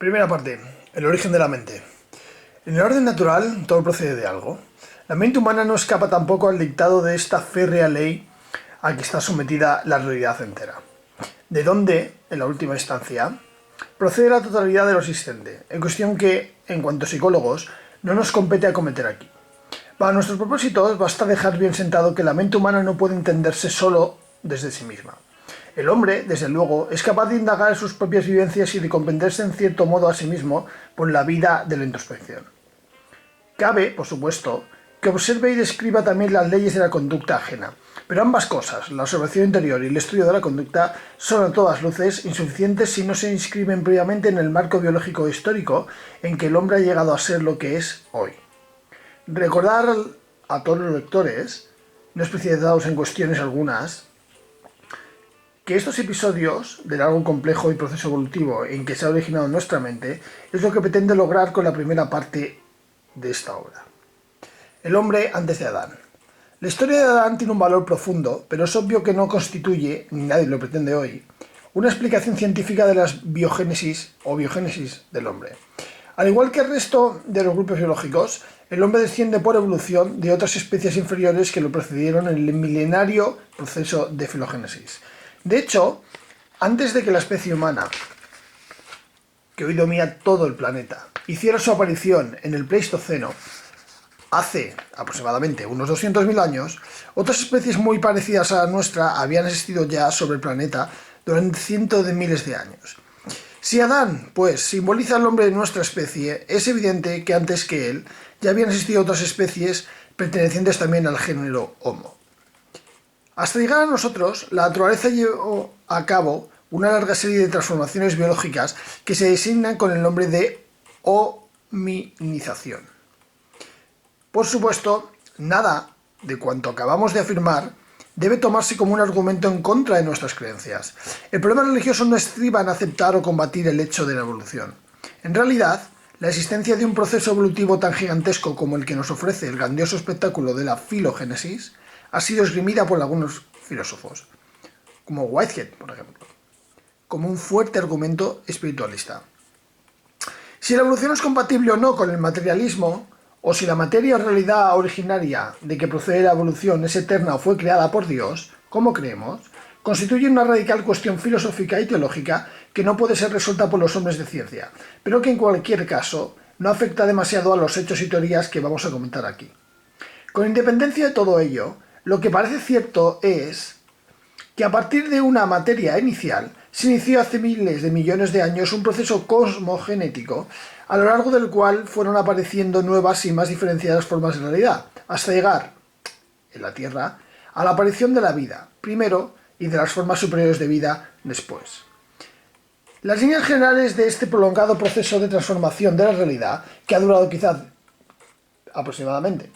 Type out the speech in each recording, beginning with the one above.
Primera parte, el origen de la mente. En el orden natural, todo procede de algo. La mente humana no escapa tampoco al dictado de esta férrea ley a que está sometida la realidad entera. De donde, en la última instancia, procede la totalidad de lo existente, en cuestión que, en cuanto a psicólogos, no nos compete acometer aquí. Para nuestros propósitos, basta dejar bien sentado que la mente humana no puede entenderse solo desde sí misma. El hombre, desde luego, es capaz de indagar sus propias vivencias y de comprenderse en cierto modo a sí mismo por la vida de la introspección. Cabe, por supuesto, que observe y describa también las leyes de la conducta ajena, pero ambas cosas, la observación interior y el estudio de la conducta, son a todas luces insuficientes si no se inscriben previamente en el marco biológico e histórico en que el hombre ha llegado a ser lo que es hoy. Recordar a todos los lectores, no especializados en cuestiones algunas, que estos episodios del algo complejo y proceso evolutivo en que se ha originado nuestra mente es lo que pretende lograr con la primera parte de esta obra. El hombre antes de Adán. La historia de Adán tiene un valor profundo, pero es obvio que no constituye, ni nadie lo pretende hoy, una explicación científica de la biogénesis o biogénesis del hombre. Al igual que el resto de los grupos biológicos, el hombre desciende por evolución de otras especies inferiores que lo precedieron en el milenario proceso de filogénesis. De hecho, antes de que la especie humana, que hoy domina todo el planeta, hiciera su aparición en el Pleistoceno, hace aproximadamente unos 200.000 años, otras especies muy parecidas a la nuestra habían existido ya sobre el planeta durante cientos de miles de años. Si Adán, pues, simboliza al hombre de nuestra especie, es evidente que antes que él ya habían existido otras especies pertenecientes también al género Homo. Hasta llegar a nosotros, la naturaleza llevó a cabo una larga serie de transformaciones biológicas que se designan con el nombre de hominización. Por supuesto, nada de cuanto acabamos de afirmar debe tomarse como un argumento en contra de nuestras creencias. El problema religioso no estriba en aceptar o combatir el hecho de la evolución. En realidad, la existencia de un proceso evolutivo tan gigantesco como el que nos ofrece el grandioso espectáculo de la filogénesis ha sido esgrimida por algunos filósofos, como Whitehead, por ejemplo, como un fuerte argumento espiritualista. Si la evolución es compatible o no con el materialismo, o si la materia o realidad originaria de que procede la evolución es eterna o fue creada por Dios, como creemos, constituye una radical cuestión filosófica y teológica que no puede ser resuelta por los hombres de ciencia, pero que en cualquier caso no afecta demasiado a los hechos y teorías que vamos a comentar aquí. Con independencia de todo ello, lo que parece cierto es que a partir de una materia inicial se inició hace miles de millones de años un proceso cosmogenético a lo largo del cual fueron apareciendo nuevas y más diferenciadas formas de realidad, hasta llegar, en la Tierra, a la aparición de la vida, primero, y de las formas superiores de vida, después. Las líneas generales de este prolongado proceso de transformación de la realidad, que ha durado quizás aproximadamente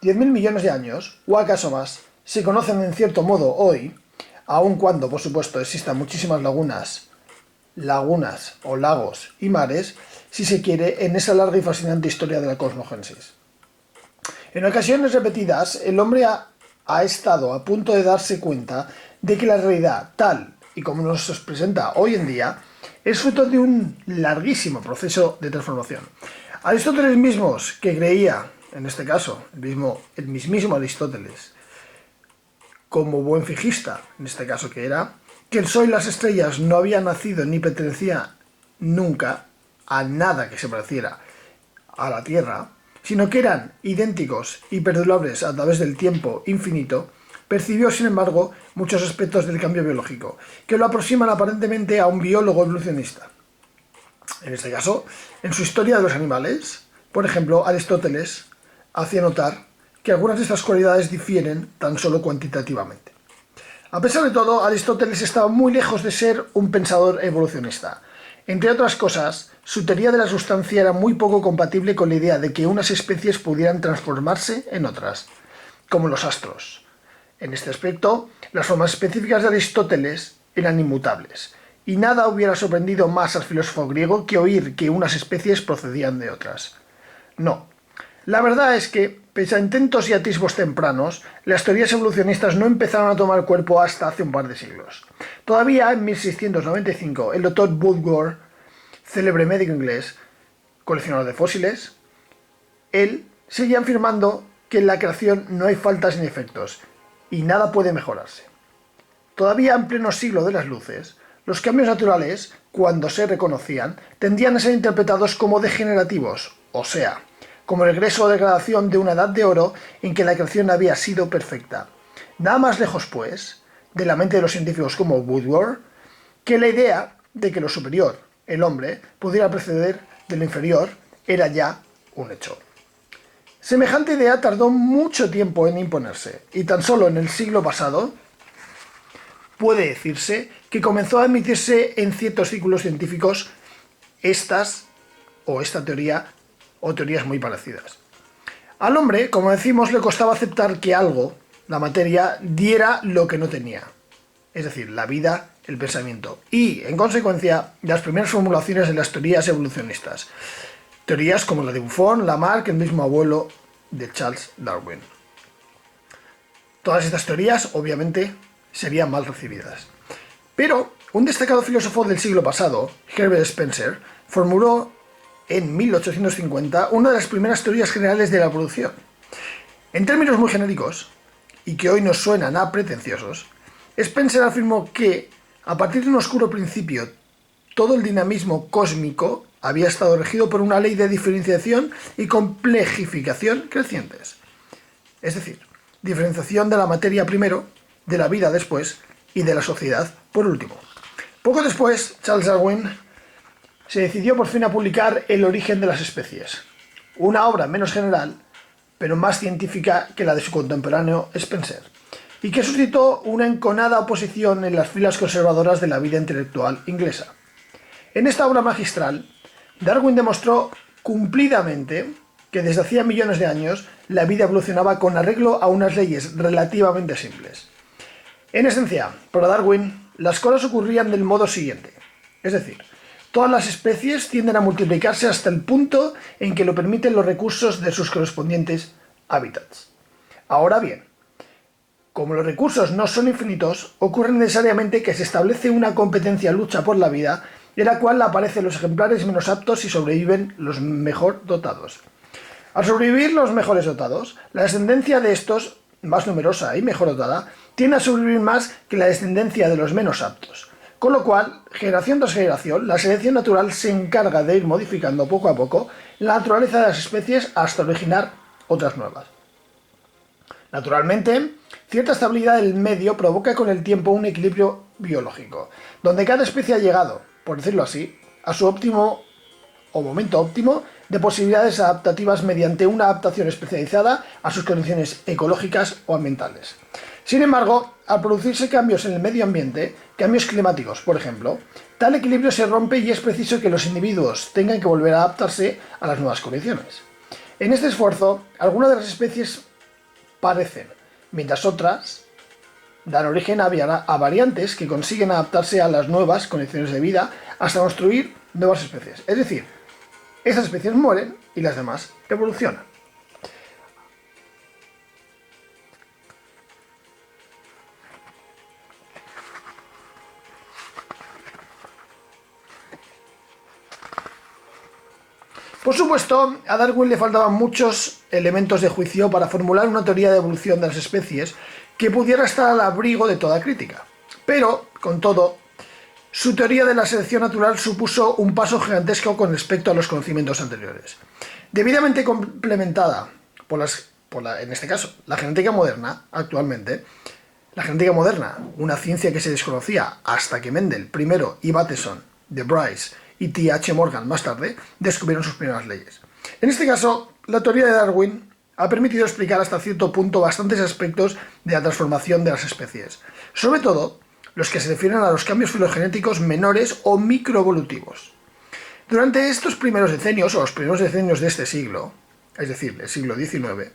10.000 millones de años, o acaso más, se conocen en cierto modo hoy, aun cuando, por supuesto, existan muchísimas lagunas o lagos y mares, si se quiere, en esa larga y fascinante historia de la cosmogénesis. En ocasiones repetidas, el hombre ha estado a punto de darse cuenta de que la realidad, tal y como nos presenta hoy en día, es fruto de un larguísimo proceso de transformación. Aristóteles mismo, que creía, en este caso, el mismísimo Aristóteles, como buen fijista, en este caso que era, que el Sol y las estrellas no habían nacido ni pertenecía nunca a nada que se pareciera a la Tierra, sino que eran idénticos y perdurables a través del tiempo infinito, percibió, sin embargo, muchos aspectos del cambio biológico, que lo aproximan aparentemente a un biólogo evolucionista. En este caso, en su historia de los animales, por ejemplo, Aristóteles hacía notar que algunas de estas cualidades difieren tan solo cuantitativamente. A pesar de todo, Aristóteles estaba muy lejos de ser un pensador evolucionista. Entre otras cosas, su teoría de la sustancia era muy poco compatible con la idea de que unas especies pudieran transformarse en otras, como los astros. En este aspecto, las formas específicas de Aristóteles eran inmutables, y nada hubiera sorprendido más al filósofo griego que oír que unas especies procedían de otras. No. La verdad es que, pese a intentos y atisbos tempranos, las teorías evolucionistas no empezaron a tomar cuerpo hasta hace un par de siglos. Todavía en 1695, el Dr. Woodward célebre médico inglés, coleccionador de fósiles, él seguía afirmando que en la creación no hay faltas ni efectos y nada puede mejorarse. Todavía en pleno siglo de las luces, los cambios naturales, cuando se reconocían, tendían a ser interpretados como degenerativos, o sea, como el regreso o degradación de una edad de oro en que la creación había sido perfecta. Nada más lejos, pues, de la mente de los científicos como Woodward, que la idea de que lo superior, el hombre, pudiera preceder de lo inferior, era ya un hecho. Semejante idea tardó mucho tiempo en imponerse, y tan solo en el siglo pasado puede decirse que comenzó a emitirse en ciertos círculos científicos esta teoría o teorías muy parecidas. Al hombre, como decimos, le costaba aceptar que algo, la materia, diera lo que no tenía, es decir, la vida, el pensamiento, y, en consecuencia, las primeras formulaciones de las teorías evolucionistas. Teorías como la de Buffon, Lamarck, el mismo abuelo de Charles Darwin. Todas estas teorías, obviamente, serían mal recibidas. Pero un destacado filósofo del siglo pasado, Herbert Spencer, formuló en 1850 una de las primeras teorías generales de la evolución. En términos muy genéricos, y que hoy nos suenan a pretenciosos, Spencer afirmó que, a partir de un oscuro principio, todo el dinamismo cósmico había estado regido por una ley de diferenciación y complejificación crecientes. Es decir, diferenciación de la materia primero, de la vida después y de la sociedad por último. Poco después, Charles Darwin se decidió por fin a publicar El origen de las especies, una obra menos general, pero más científica que la de su contemporáneo Spencer, y que suscitó una enconada oposición en las filas conservadoras de la vida intelectual inglesa. En esta obra magistral, Darwin demostró cumplidamente que desde hacía millones de años la vida evolucionaba con arreglo a unas leyes relativamente simples. En esencia, para Darwin, las cosas ocurrían del modo siguiente, es decir, todas las especies tienden a multiplicarse hasta el punto en que lo permiten los recursos de sus correspondientes hábitats. Ahora bien, como los recursos no son infinitos, ocurre necesariamente que se establece una competencia lucha por la vida, en la cual aparecen los ejemplares menos aptos y sobreviven los mejor dotados. Al sobrevivir los mejores dotados, la descendencia de estos, más numerosa y mejor dotada, tiende a sobrevivir más que la descendencia de los menos aptos. Con lo cual, generación tras generación, la selección natural se encarga de ir modificando poco a poco la naturaleza de las especies hasta originar otras nuevas. Naturalmente, cierta estabilidad del medio provoca con el tiempo un equilibrio biológico, donde cada especie ha llegado, por decirlo así, a su óptimo o momento óptimo de posibilidades adaptativas mediante una adaptación especializada a sus condiciones ecológicas o ambientales. Sin embargo, al producirse cambios en el medio ambiente, cambios climáticos, por ejemplo, tal equilibrio se rompe y es preciso que los individuos tengan que volver a adaptarse a las nuevas condiciones. En este esfuerzo, algunas de las especies parecen, mientras otras dan origen a variantes que consiguen adaptarse a las nuevas condiciones de vida hasta construir nuevas especies. Es decir, estas especies mueren y las demás evolucionan. Por supuesto, a Darwin le faltaban muchos elementos de juicio para formular una teoría de evolución de las especies que pudiera estar al abrigo de toda crítica. Pero, con todo, su teoría de la selección natural supuso un paso gigantesco con respecto a los conocimientos anteriores. Debidamente complementada en este caso, la genética moderna, actualmente, la genética moderna, una ciencia que se desconocía hasta que Mendel primero y Bateson, de Bryce y T.H. Morgan más tarde, descubrieron sus primeras leyes. En este caso, la teoría de Darwin ha permitido explicar hasta cierto punto bastantes aspectos de la transformación de las especies, sobre todo los que se refieren a los cambios filogenéticos menores o microevolutivos. Durante estos primeros decenios, o los primeros decenios de este siglo, es decir, el siglo XIX,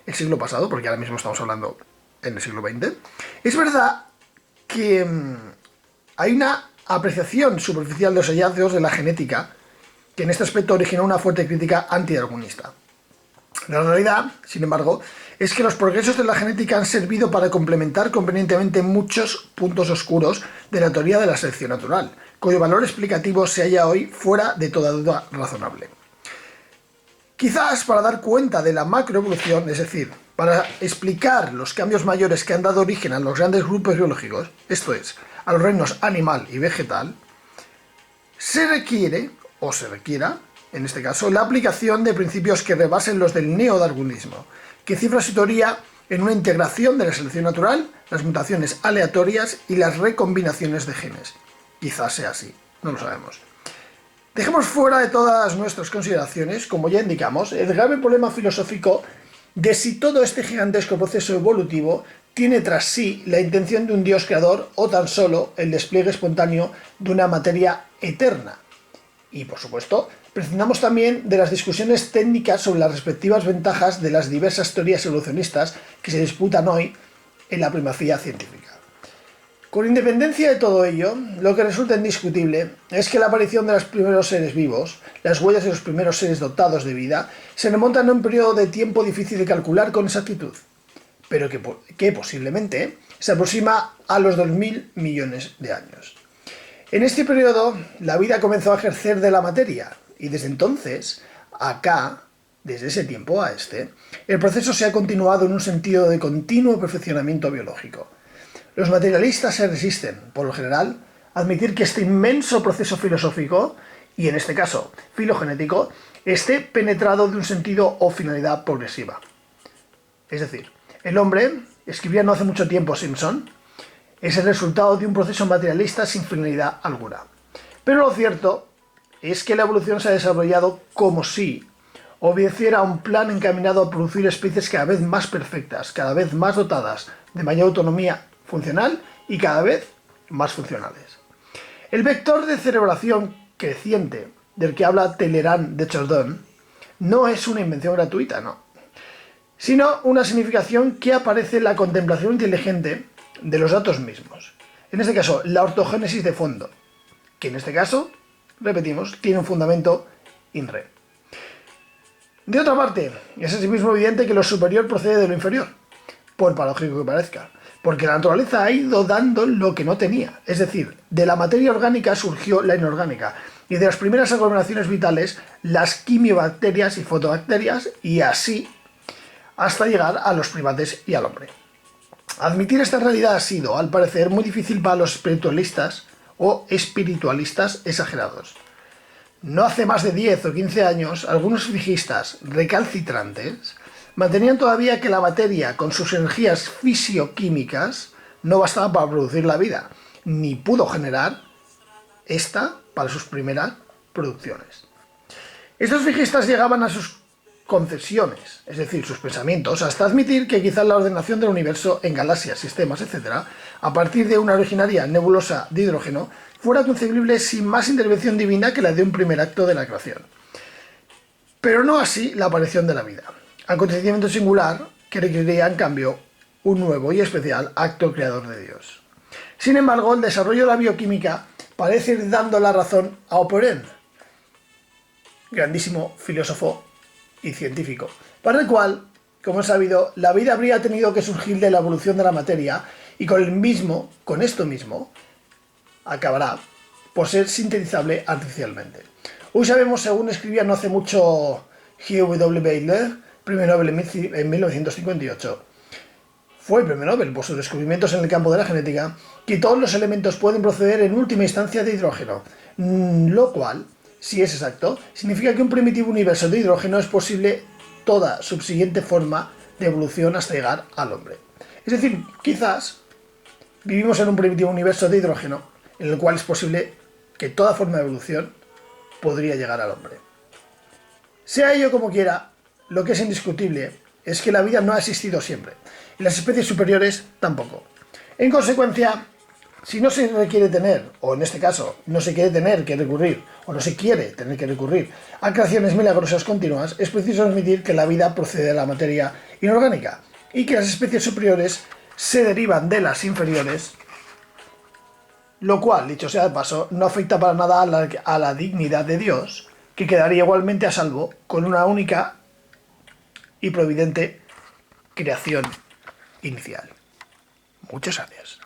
el siglo pasado, porque ahora mismo estamos hablando en el siglo XX, es verdad que hay una apreciación superficial de los hallazgos de la genética que en este aspecto originó una fuerte crítica antidarwinista. La realidad, sin embargo, es que los progresos de la genética han servido para complementar convenientemente muchos puntos oscuros de la teoría de la selección natural, cuyo valor explicativo se halla hoy fuera de toda duda razonable. Quizás para dar cuenta de la macroevolución, es decir, para explicar los cambios mayores que han dado origen a los grandes grupos biológicos, esto es, a los reinos animal y vegetal, se requiere, o se requiera, en este caso, la aplicación de principios que rebasen los del neodarwinismo, que cifra su teoría en una integración de la selección natural, las mutaciones aleatorias y las recombinaciones de genes. Quizás sea así, no lo sabemos. Dejemos fuera de todas nuestras consideraciones, como ya indicamos, el grave problema filosófico de si todo este gigantesco proceso evolutivo tiene tras sí la intención de un Dios creador o tan solo el despliegue espontáneo de una materia eterna. Y, por supuesto, prescindamos también de las discusiones técnicas sobre las respectivas ventajas de las diversas teorías evolucionistas que se disputan hoy en la primacía científica. Con independencia de todo ello, lo que resulta indiscutible es que la aparición de los primeros seres vivos, las huellas de los primeros seres dotados de vida, se remontan a un periodo de tiempo difícil de calcular con exactitud, pero que posiblemente se aproxima a los 2000 millones de años. En este periodo, la vida comenzó a ejercer de la materia, y desde entonces, desde ese tiempo a el proceso se ha continuado en un sentido de continuo perfeccionamiento biológico. Los materialistas se resisten, por lo general, a admitir que este inmenso proceso filosófico, y en este caso filogenético, esté penetrado de un sentido o finalidad progresiva. Es decir, el hombre, escribía no hace mucho tiempo Simpson, es el resultado de un proceso materialista sin finalidad alguna. Pero lo cierto es que la evolución se ha desarrollado como si obedeciera a un plan encaminado a producir especies cada vez más perfectas, cada vez más dotadas de mayor autonomía funcional y cada vez más funcionales. El vector de cerebración creciente del que habla Talleyrand de Chardin no es una invención gratuita, no, sino una significación que aparece en la contemplación inteligente de los datos mismos. En este caso, la ortogénesis de fondo, que en este caso, repetimos, tiene un fundamento in re. De otra parte, es asimismo evidente que lo superior procede de lo inferior, por paradójico que parezca, porque la naturaleza ha ido dando lo que no tenía, es decir, de la materia orgánica surgió la inorgánica, y de las primeras aglomeraciones vitales, las quimiobacterias y fotobacterias, y así hasta llegar a los primates y al hombre. Admitir esta realidad ha sido, al parecer, muy difícil para los espiritualistas o espiritualistas exagerados. No hace más de 10 o 15 años, algunos fijistas recalcitrantes mantenían todavía que la materia, con sus energías fisioquímicas, no bastaba para producir la vida, ni pudo generar esta para sus primeras producciones. Estos fijistas llegaban a sus concesiones, es decir, sus pensamientos, hasta admitir que quizás la ordenación del universo en galaxias, sistemas, etc., a partir de una originaria nebulosa de hidrógeno, fuera concebible sin más intervención divina que la de un primer acto de la creación. Pero no así la aparición de la vida, acontecimiento singular que requeriría en cambio un nuevo y especial acto creador de Dios. Sin embargo, el desarrollo de la bioquímica parece ir dando la razón a Operon, grandísimo filósofo y científico, para el cual, como es sabido, la vida habría tenido que surgir de la evolución de la materia y con esto mismo, acabará por ser sintetizable artificialmente. Hoy sabemos, según escribía no hace mucho G.W. Baylor, premio Nobel en 1958, fue el premio Nobel por sus descubrimientos en el campo de la genética, que todos los elementos pueden proceder en última instancia de hidrógeno, lo cual, si es exacto, significa que un primitivo universo de hidrógeno es posible toda subsiguiente forma de evolución hasta llegar al hombre. Es decir, quizás vivimos en un primitivo universo de hidrógeno en el cual es posible que toda forma de evolución podría llegar al hombre. Sea ello como quiera, lo que es indiscutible es que la vida no ha existido siempre, y las especies superiores tampoco. En consecuencia, si no se requiere tener, o en este caso, no se quiere tener que recurrir, o no se quiere tener que recurrir a creaciones milagrosas continuas, es preciso admitir que la vida procede de la materia inorgánica, y que las especies superiores se derivan de las inferiores, lo cual, dicho sea de paso, no afecta para nada a la dignidad de Dios, que quedaría igualmente a salvo con una única y providente creación inicial. Muchas gracias.